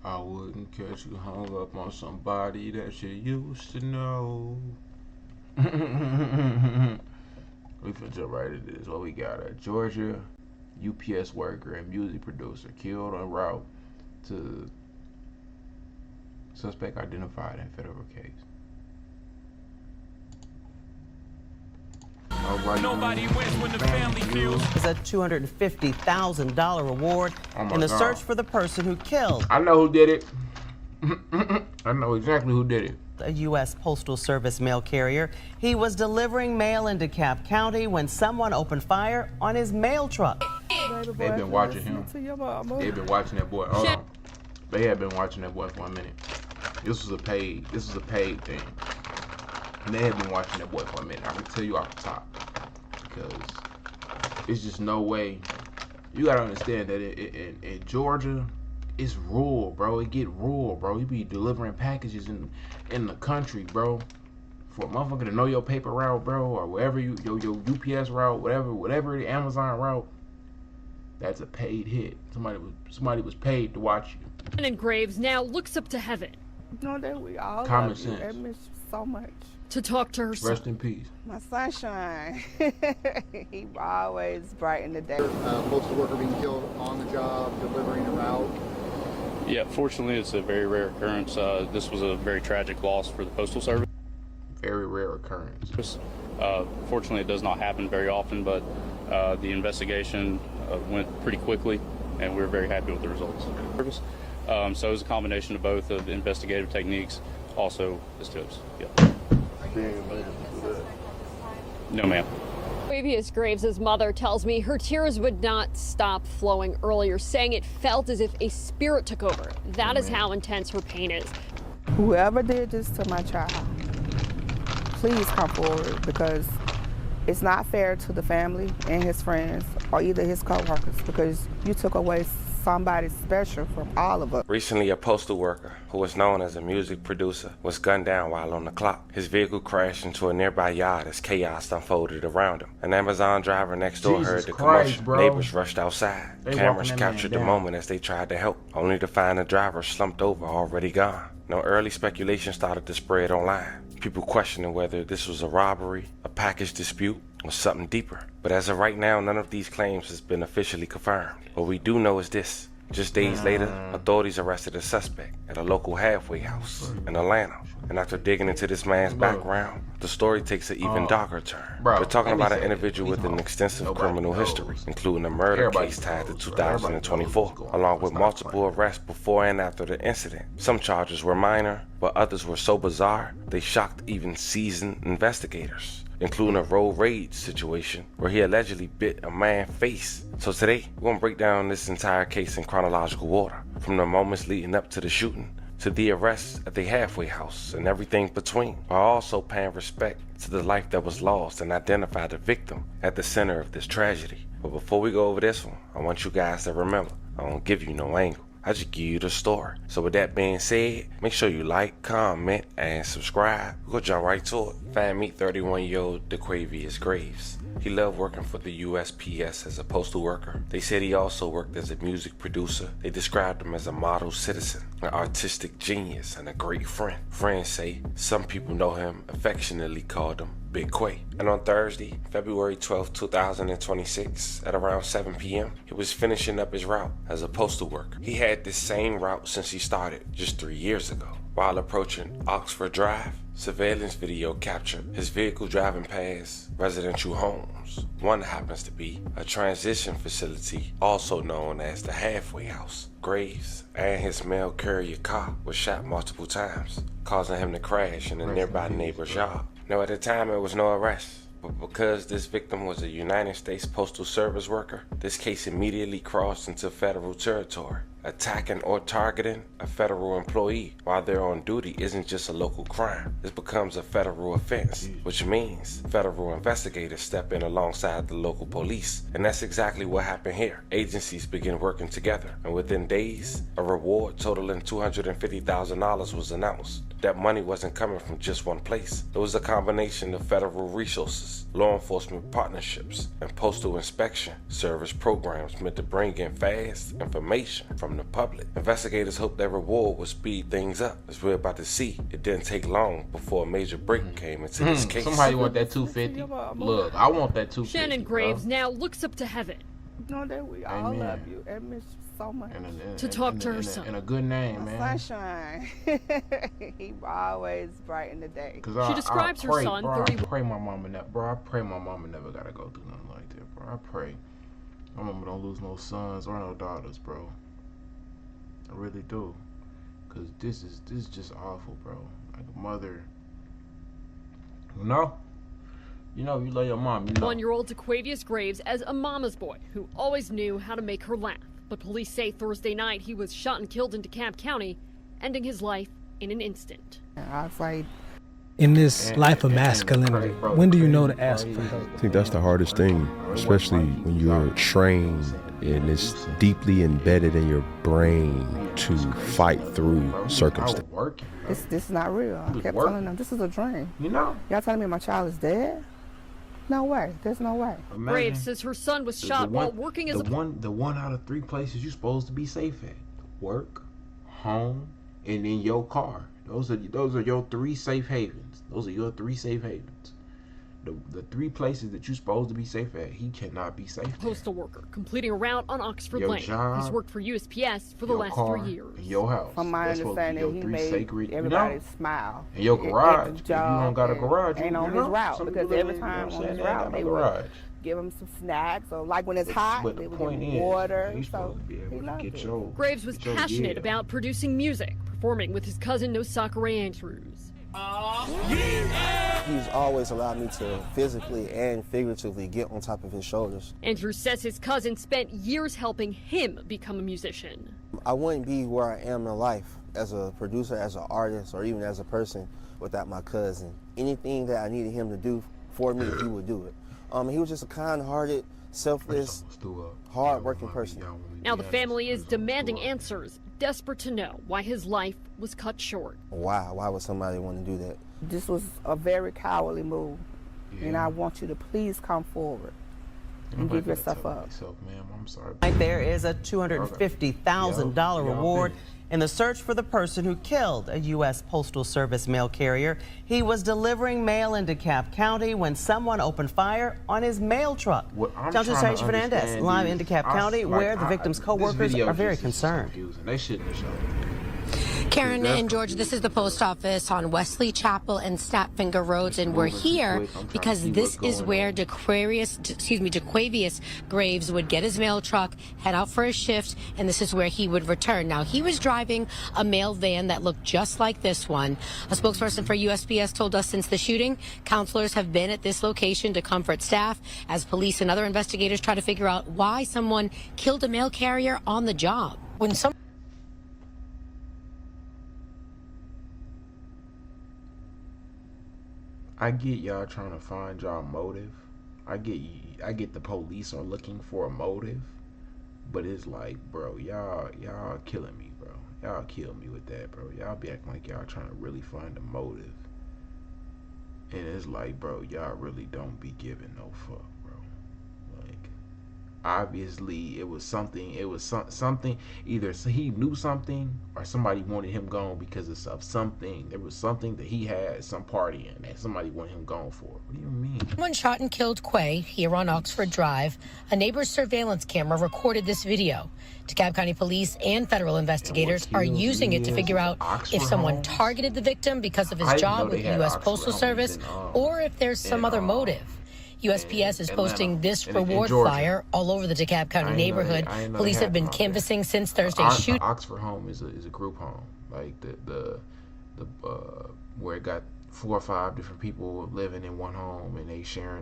I wouldn't catch you hung up on somebody that you used to know. We finna jump right into this. What we got? A Georgia UPS worker and music producer killed en route to suspect identified in federal case. Nobody wins when the family feels. Is a $250,000 reward in the search for the person who killed. I know who did it. I know exactly who did it. A U.S. Postal Service mail carrier. He was delivering mail in DeKalb County when someone opened fire on his mail truck. They've been watching him. They've been watching that boy. Hold on. They have been watching that boy for a minute. This was a paid thing. And they have been watching that boy for a minute. I can tell you off the top. Because it's just no way. You gotta understand that in Georgia, it's rural, bro. It get rural, bro. You be delivering packages in the country, bro. For a motherfucker to know your paper route, bro, or wherever your UPS route, whatever the Amazon route, that's a paid hit. Somebody was paid to watch you. And Graves now looks up to heaven. You know that we all Common love sense. you. I miss you so much. To talk to her son. Rest in peace. My sunshine. He always brighten the day. Postal worker being killed on the job, delivering a route. Yeah, fortunately, it's a very rare occurrence. This was a very tragic loss for the Postal Service. Very rare occurrence. Fortunately, it does not happen very often, but the investigation went pretty quickly, and we were very happy with the results. So it was a combination of both of investigative techniques, also the tips. Yeah. No, ma'am. Previous Graves' mother tells me her tears would not stop flowing earlier, saying it felt as if a spirit took over. That is how intense her pain is. Whoever did this to my child, please come forward, because it's not fair to the family and his friends or either his co-workers, because you took away somebody special from all of us. Recently, a postal worker, who was known as a music producer, was gunned down while on the clock. His vehicle crashed into a nearby yard as chaos unfolded around him. An Amazon driver next door heard the commotion. Neighbors rushed outside. Cameras captured the moment as they tried to help, only to find the driver slumped over, already gone. Now, early speculation started to spread online. People questioning whether this was a robbery, a package dispute, or something deeper. But as of right now, none of these claims has been officially confirmed. What we do know is this. Just days later, authorities arrested a suspect at a local halfway house in Atlanta. And after digging into this man's background, the story takes an even darker turn. We're talking about an individual with an extensive criminal history, including a murder case tied to 2024, along with multiple arrests before and after the incident. Some charges were minor, but others were so bizarre, they shocked even seasoned investigators, including a road rage situation where he allegedly bit a man's face. So today, we're gonna break down this entire case in chronological order, from the moments leading up to the shooting, to the arrest at the halfway house, and everything between, while also paying respect to the life that was lost and identify the victim at the center of this tragedy. But before we go over this one, I want you guys to remember, I don't give you no angle. I just give you the story. So with that being said, make sure you like, comment, and subscribe. We'll jump right to it. Fan meet 31-year-old DeQuavius Graves. He loved working for the USPS as a postal worker. They said he also worked as a music producer. They described him as a model citizen, an artistic genius, and a great friend. Friends say some people know him, affectionately called him Big Quay. And on Thursday, February 12, 2026, at around 7 p.m., he was finishing up his route as a postal worker. He had this same route since he started just 3 years ago. While approaching Oxford Drive, surveillance video captured his vehicle driving past residential homes. One happens to be a transition facility, also known as the halfway house. Graves and his mail carrier car was shot multiple times, causing him to crash in a nearby neighbor's yard. Now, at the time, there was no arrest. But because this victim was a United States Postal Service worker, this case immediately crossed into federal territory. Attacking or targeting a federal employee while they're on duty isn't just a local crime. This becomes a federal offense, which means federal investigators step in alongside the local police. And that's exactly what happened here. Agencies begin working together, and within days, a reward totaling $250,000 was announced. That money wasn't coming from just one place. It was a combination of federal resources, law enforcement partnerships, and postal inspection service programs meant to bring in fast information from from the public. Investigators hope that reward will speed things up. As we're about to see, it didn't take long before a major break came into this case. Somebody want that 250? Look, I want that 250. Shannon Graves now looks up to heaven. Know that we all love you and miss you so much. To talk to her son. And a good name, man. Sunshine. He always brighten the day. She describes her son. I pray my mama never gotta go through nothing like that, bro. I pray my mama don't lose no sons or no daughters, bro. I really do, cause this is just awful, bro. Like a mother, you love your mom. 1-year-old DeQuavius Graves as a mama's boy who always knew how to make her laugh. But police say Thursday night he was shot and killed in DeKalb County, ending his life in an instant. I was like, in this life of masculinity, when do you know to ask for help? I think that's the hardest thing, especially when you're trained and it's deeply embedded in your brain to fight through circumstances. This is not real. I kept telling them, this is a dream. Y'all telling me my child is dead? No way. There's no way. Graves says her son was shot while working as the one out of 3 places you're supposed to be safe at: work, home, and in your car. Those are your 3 safe havens. Those are your 3 safe havens. The 3 places that you're supposed to be safe at, he cannot be safe. Postal worker completing a route on Oxford Lane. Job, he's worked for USPS for the last 3 years. Your house. From my understanding, he made everybody smile. And your garage. If you don't got a garage, ain't on his route, because every time on his route they would give him some snacks, or like when it's hot, they would give him water. So he loved it. Graves was passionate about producing music, performing with his cousin Nosaka Andrews. He's always allowed me to physically and figuratively get on top of his shoulders. Andrews says his cousin spent years helping him become a musician. I wouldn't be where I am in life as a producer, as an artist, or even as a person without my cousin. Anything that I needed him to do for me, he would do it. He was just a kind-hearted, selfless, hard-working person. Now the family is demanding answers, desperate to know why his life was cut short. Why would somebody want to do that? This was a very cowardly move, and I want you to please come forward and give yourself up. I'm sorry. There is a $250,000 reward in the search for the person who killed a U.S. Postal Service mail carrier. He was delivering mail in DeKalb County when someone opened fire on his mail truck. Delta Sage Fernandez, live in DeKalb County, where the victim's co-workers are very concerned. They shouldn't have shown it. Karen and George, this is the post office on Wesley Chapel and Snapfinger Roads, and we're here because this is where DeQuavius Graves would get his mail truck, head out for his shift, and this is where he would return. Now, he was driving a mail van that looked just like this one. A spokesperson for USPS told us since the shooting, counselors have been at this location to comfort staff as police and other investigators try to figure out why someone killed a mail carrier on the job. I get y'all trying to find y'all motive. I get the police are looking for a motive, but it's like, bro, y'all killing me, bro. Y'all kill me with that, bro. Y'all be acting like y'all trying to really find a motive, and it's like, bro, y'all really don't be giving no fuck, bro. Like, obviously it was something. It was something. Either he knew something or somebody wanted him gone because of something. There was something that he had some party in that somebody wanted him gone for. What do you mean? Someone shot and killed Quay here on Oxford Drive. A neighbor's surveillance camera recorded this video. DeKalb County Police and federal investigators are using it to figure out if someone targeted the victim because of his job with the U.S. Postal Service or if there's some other motive. USPS is posting this reward flyer all over the DeKalb County neighborhood. Police have been canvassing since Thursday's shooting. Oxford home is a group home, like the where it got 4 or 5 different people living in one home, and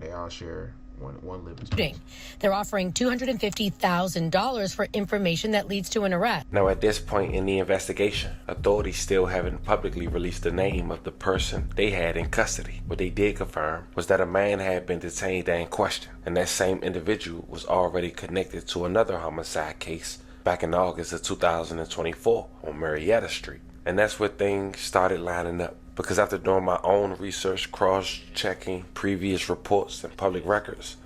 they all share one living space. They're offering $250,000 for information that leads to an arrest. Now, at this point in the investigation, authorities still haven't publicly released the name of the person they had in custody. What they did confirm was that a man had been detained and questioned, and that same individual was already connected to another homicide case back in August of 2024 on Marietta Street. And that's where things started lining up. Because after doing my own research, cross-checking previous reports and public records,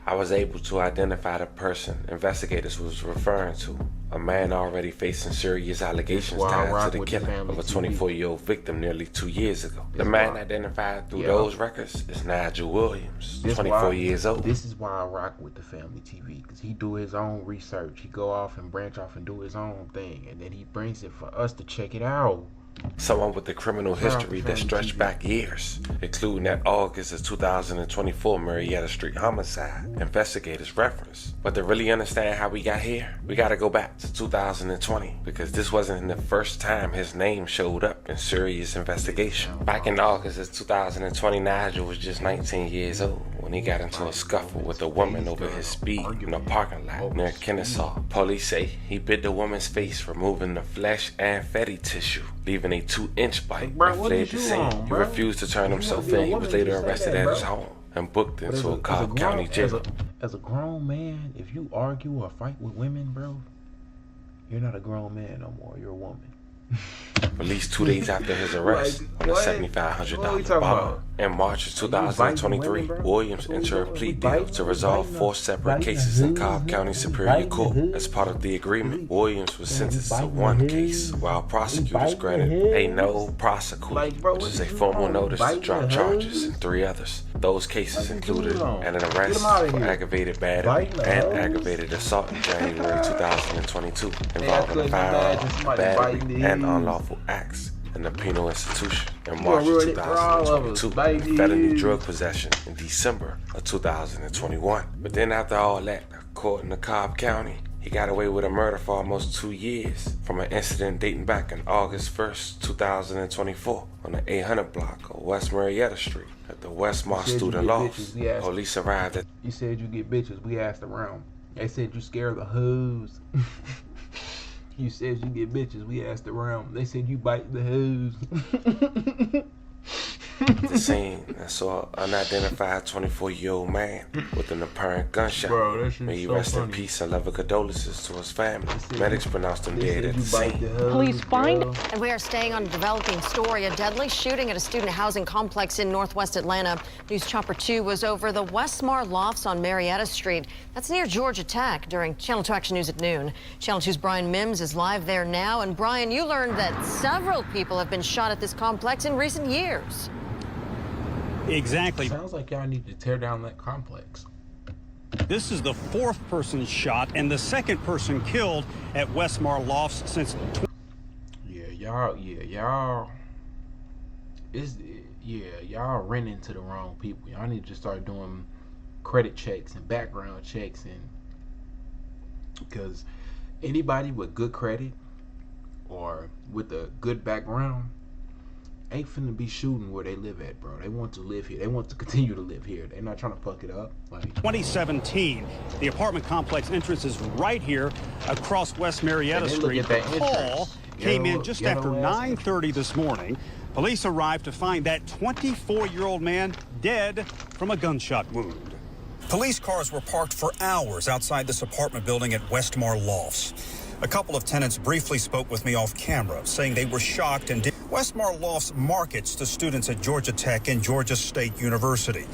I was able to identify the person investigators was referring to, a man already facing serious allegations tied to the killing of a 24-year-old victim nearly 2 years ago. The man identified through those records is Nigel Williams, 24 years old. This is why I rock with the Family TV, because he do his own research. He go off and branch off and do his own thing, and then he brings it for us to check it out. Someone with a criminal history that stretched back years, including that August of 2024 Marietta Street homicide investigators reference. But to really understand how we got here, we gotta go back to 2020, because this wasn't the first time his name showed up in serious investigation. Back in August of 2020, Nigel was just 19 years old when he got into a scuffle with a woman over his speed in a parking lot near Kennesaw. Police say he bit the woman's face, removing the flesh and fatty tissue, leaving a 2-inch bite, and fled the scene. He refused to turn himself in. He was later arrested at his home and booked into a Cobb County jail. As a grown man, if you argue or fight with women, bro, you're not a grown man no more. You're a woman. Released 2 days after his arrest on a $7,500 bond. In March of 2023, Williams entered a plea deal to resolve 4 separate cases in Cobb County Superior Court. As part of the agreement, Williams was sentenced to 1 case, while prosecutors granted a no prosecute, which is a formal notice to drop charges, in 3 others. Those cases included an arrest for aggravated battery and aggravated assault in January 2022, involving a firearm, battery, and unlawful acts in the penal institution in March of 2022, and felony drug possession in December of 2021. But then after all that, according to Cobb County, he got away with a murder for almost 2 years from an incident dating back on August 1st, 2024 on the 800 block of West Marietta Street at the Westmar Student Loft. Police arrived at... You said you get bitches, we asked around. They said you scared the hoes. You said you get bitches, we asked around. They said you bite the hoes. The scene, I saw an unidentified 24-year-old man with an apparent gunshot. May he rest in peace and love and condolences to his family. Medics pronounced him dead at the scene. Police find... And we are staying on a developing story. A deadly shooting at a student housing complex in Northwest Atlanta. News Chopper 2 was over the Westmar Lofts on Marietta Street. That's near Georgia Tech during Channel 2 Action News at noon. Channel 2's Brian Mims is live there now. And Brian, you learned that several people have been shot at this complex in recent years. Exactly. Sounds like y'all need to tear down that complex. This is the 4th person shot and the 2nd person killed at Westmar Lofts since... Y'all renting to the wrong people. Y'all need to start doing credit checks and background checks, and because anybody with good credit or with a good background ain't finna be shooting where they live at, bro. They want to live here. They want to continue to live here. They're not trying to fuck it up. Like 2017, the apartment complex entrance is right here across West Marietta Street. The call came in just after 9:30 this morning. Police arrived to find that 24-year-old man dead from a gunshot wound. Police cars were parked for hours outside this apartment building at Westmar Lofts. A couple of tenants briefly spoke with me off camera, saying they were shocked and Westmar Lofts markets to students at Georgia Tech and Georgia State University.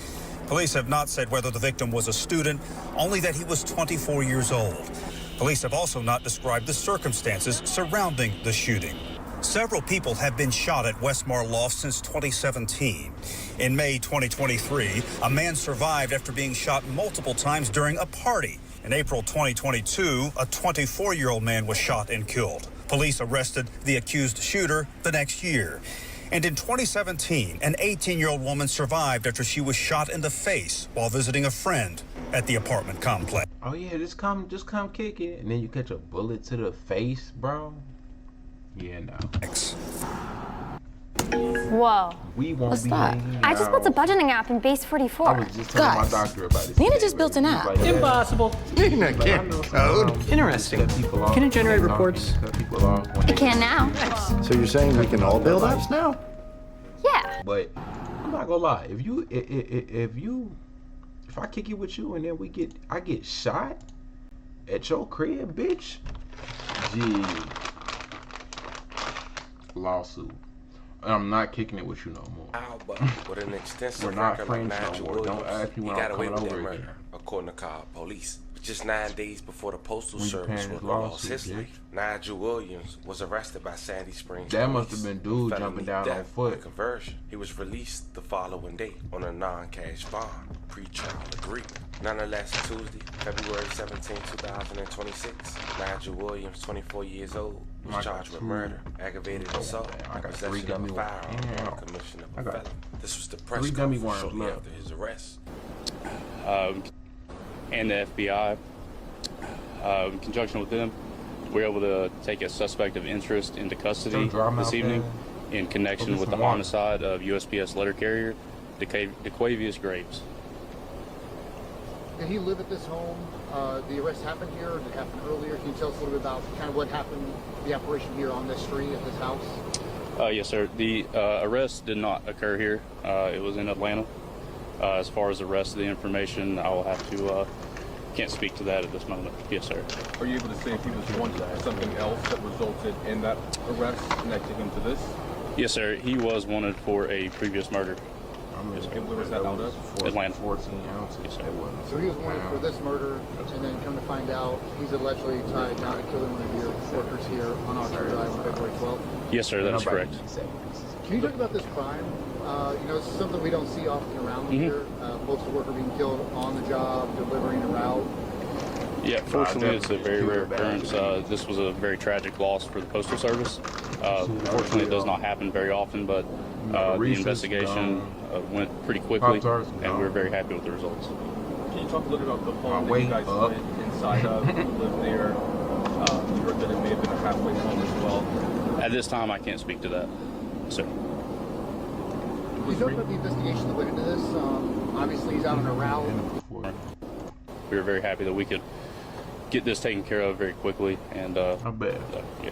Police have not said whether the victim was a student, only that he was 24 years old. Police have also not described the circumstances surrounding the shooting. Several people have been shot at Westmar Lofts since 2017. In May 2023, a man survived after being shot multiple times during a party. In April 2022, a 24-year-old man was shot and killed. Police arrested the accused shooter the next year. And in 2017, an 18-year-old woman survived after she was shot in the face while visiting a friend at the apartment complex. Oh yeah, just come kick it, and then you catch a bullet to the face, bro. Yeah, no. Whoa. We won't What's be that? I just built a budgeting app in Base 44. I was just telling my doctor about this. Nina just built an app. Like, Impossible. Nina can't code. Interesting. Can it generate reports? It can now. So you're saying we can all build apps now? Yeah. But I'm not gonna lie. If I kick it with you and then I get shot at your crib, bitch. Gee. Lawsuit. I'm not kicking it with you no more. With an extensive We're not record friends like no Nigel more. Williams, Don't ask me he when got I'm away coming with that over murder, again. according to Cobb police. Just 9 days before the Postal When you Service paying would his lost lawsuit, his bitch. life, Nigel Williams was arrested by Sandy Springs That police must have been for dude felony jumping down on death foot. by conversion. He was released the following day on a non-cash bond, pre-trial agreement. Nonetheless, Tuesday, February 17, 2026, Nigel Williams, 24 years old, was charged with murder, aggravated assault, and possession of a firearm on the commission of a felony. This was the press conference shortly after his arrest. And the FBI, in conjunction with them, we were able to take a suspect of interest into custody this evening in connection with the homicide of USPS letter carrier DeQuavius Graves. Did he live at this home? The arrest happened here, or did it happen earlier? Can you tell us a little bit about kind of what happened, the operation here on this street at this house? Yes, sir. The arrest did not occur here. It was in Atlanta. As far as the rest of the information, I will have to, can't speak to that at this moment. Yes, sir. Are you able to say if he was wanted for something else that resulted in that arrest connecting him to this? Yes, sir. He was wanted for a previous murder. Yes, and where was that out of? Atlanta. 14 ounces. Yes, sir. So he was wanted for this murder, and then come to find out, he's allegedly tied down to killing one of your workers here on Oxford Drive on February 12th. Yes, sir. That is correct. Can you talk about this crime? You know, it's something we don't see often around here. Postal worker being killed on the job, delivering a route. Yeah, fortunately, it's a very rare occurrence. This was a very tragic loss for the Postal Service. Fortunately, it does not happen very often, but the investigation went pretty quickly, and we're very happy with the results. Can you talk a little about the home that you guys went inside of, lived there? You heard that it may have been a halfway home as well. At this time, I can't speak to that, sir. Can you talk about the investigation that went into this? Obviously, he's out on a route. We were very happy that we could get this taken care of very quickly, and I bet. Yeah.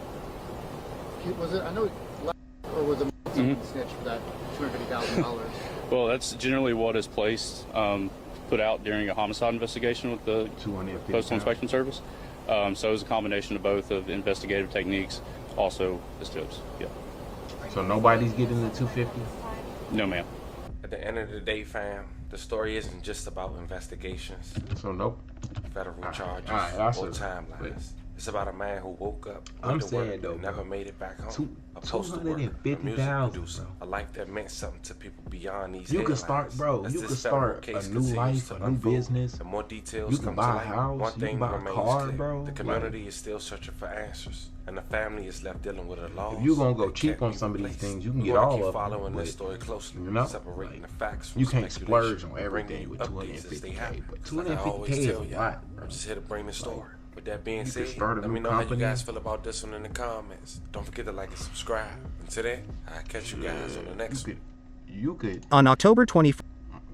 Was it? I know, or was it snitch for that $250,000? Well, that's generally what is placed, put out during a homicide investigation with the Postal Inspection Service. So it was a combination of both of investigative techniques, also the tips. Yeah. So nobody's getting the 250? No, ma'am. At the end of the day, fam, the story isn't just about investigations. So nope. Federal charges or timelines. It's about a man who woke up, I'm went to saying work, though, and never bro, made it back home. A postal worker, a music producer, a life that meant something to people beyond these You can headlines. start, bro. As You this can federal start case a new continues life, to a new unfold, business. and more details You can come buy to a light. house. One You thing can buy a remains car, clear. bro. The community is still searching for answers, and the family is left dealing with a loss. If you gonna go that cheap can't on be some of these replaced. things, you can We're get gonna all keep of them. following but, this story closely, you know, separating the facts from you can't speculation, splurge on and everything bringing with updates as they happen. 250K. But It's like I always 250K tell is a y'all, lot. I'm just here to bring the story. With that being You said, could start a let me new know how you company. guys feel about this one in the comments. Don't forget to like and subscribe. Until then, I'll catch you guys on the next one. You could On October 24th.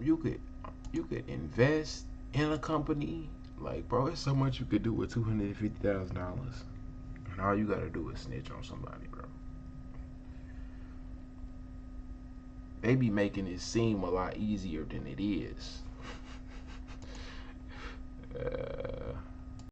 you could invest in a company. Like, bro, there's so much you could do with $250,000, and all you gotta do is snitch on somebody, bro. They be making it seem a lot easier than it is.